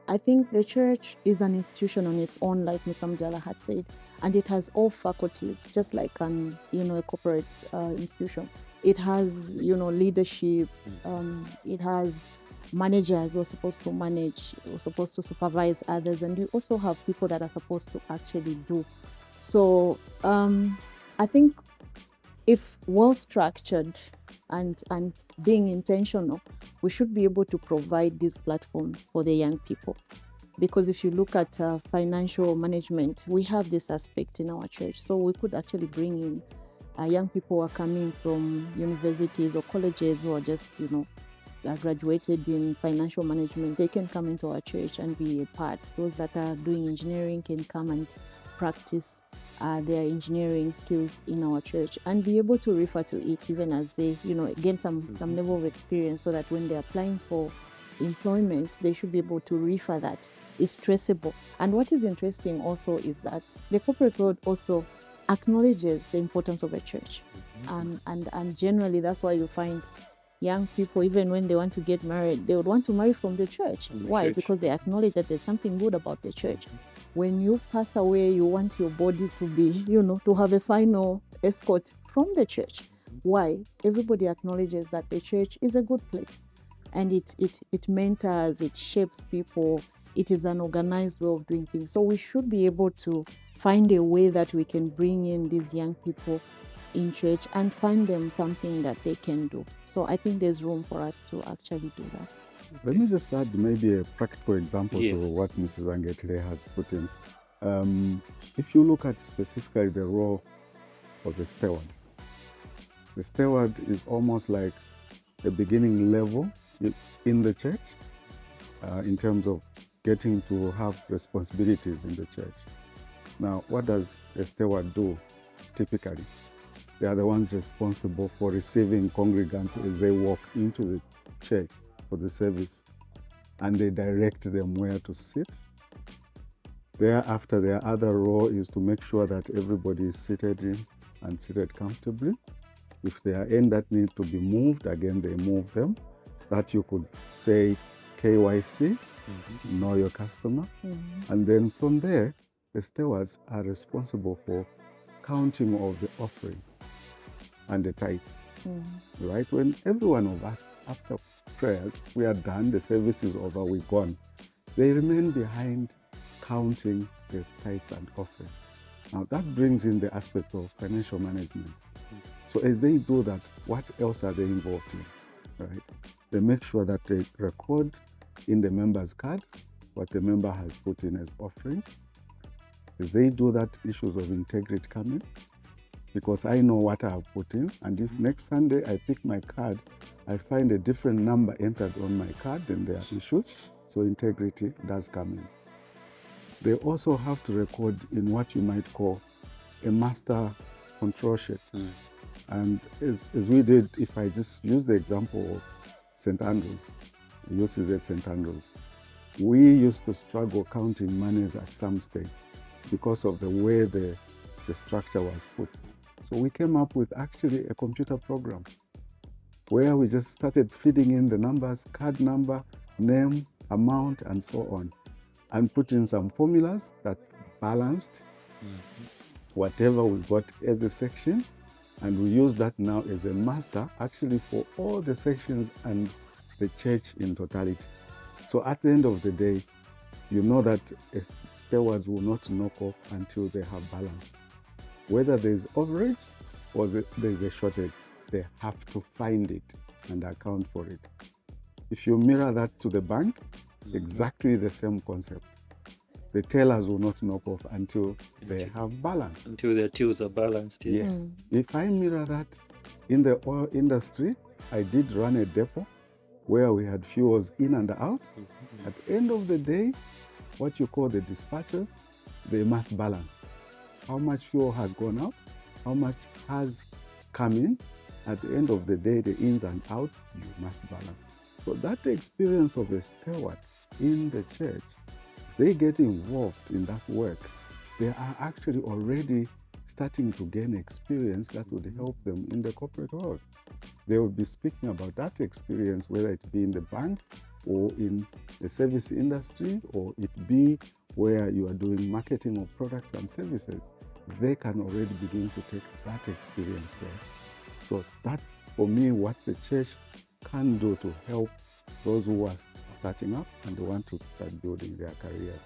I think the church is an institution on its own, like Mr. Mjala had said, and it has all faculties, just like a corporate institution. It has, leadership. It has managers who are supposed to manage, who are supposed to supervise others, and you also have people that are supposed to actually do. So I think if well structured and being intentional, we should be able to provide this platform for the young people. Because if you look at financial management, we have this aspect in our church. So we could actually bring in young people who are coming from universities or colleges who are just, are graduated in financial management. They can come into our church and be a part. Those that are doing engineering can come and practice their engineering skills in our church and be able to refer to it even as they, gain some level of experience, so that when they're applying for employment, they should be able to refer that. It's traceable. And what is interesting also is that the corporate world also acknowledges the importance of a church. And generally, that's why you find young people, even when they want to get married, they would want to marry from the church. Why? Because they acknowledge that there's something good about the church. When you pass away, you want your body to be, to have a final escort from the church. Why? Everybody acknowledges that the church is a good place. And it mentors, it shapes people. It is an organized way of doing things. So we should be able to find a way that we can bring in these young people in church and find them something that they can do. So I think there's room for us to actually do that. Let me just add maybe a practical example Yes. to what Mrs. Angetile has put in. If you look at specifically the role of the steward is almost like the beginning level in the church in terms of getting to have responsibilities in the church. Now, what does a steward do typically? They are the ones responsible for receiving congregants as they walk into the church for the service, and they direct them where to sit. Thereafter, their other role is to make sure that everybody is seated in and seated comfortably. If there are any that need to be moved, again, they move them. That you could say KYC, know your customer. And then from there, the stewards are responsible for counting of the offering and the tithes. Right? When every one of us, after prayers, we are done, the service is over, we're gone. They remain behind counting the tithes and offerings. Now that brings in the aspect of financial management. So as they do that, what else are they involved in? Right? They make sure that they record in the member's card what the member has put in as offering. As they do that, issues of integrity come in, because I know what I have put in, and if next Sunday I pick my card, I find a different number entered on my card, then there are issues. So integrity does come in. They also have to record in what you might call a master control sheet. And as we did, if I just use the example of St. Andrews, UCZ St. Andrews, we used to struggle counting monies at some stage because of the way the structure was put. So we came up with actually a computer program where we just started feeding in the numbers, card number, name, amount, and so on, and put in some formulas that balanced whatever we got as a section, and we use that now as a master actually for all the sections and the church in totality. So at the end of the day, you know that stewards will not knock off until they have balance. Whether there's overage or there's a shortage, they have to find it and account for it. If you mirror that to the bank, exactly the same concept. The tellers will not knock off until they have balance. Until their tills are balanced. Yes. If I mirror that in the oil industry, I did run a depot where we had fuels in and out. At the end of the day, what you call the dispatchers, they must balance. How much fuel has gone out? How much has come in? At the end of the day, the ins and outs, you must balance. So that experience of a steward in the church, if they get involved in that work, they are actually already starting to gain experience that would help them in the corporate world. They will be speaking about that experience, whether it be in the bank, or in the service industry, or it be where you are doing marketing of products and services, they can already begin to take that experience there. So that's, for me, what the church can do to help those who are starting up and want to start building their careers.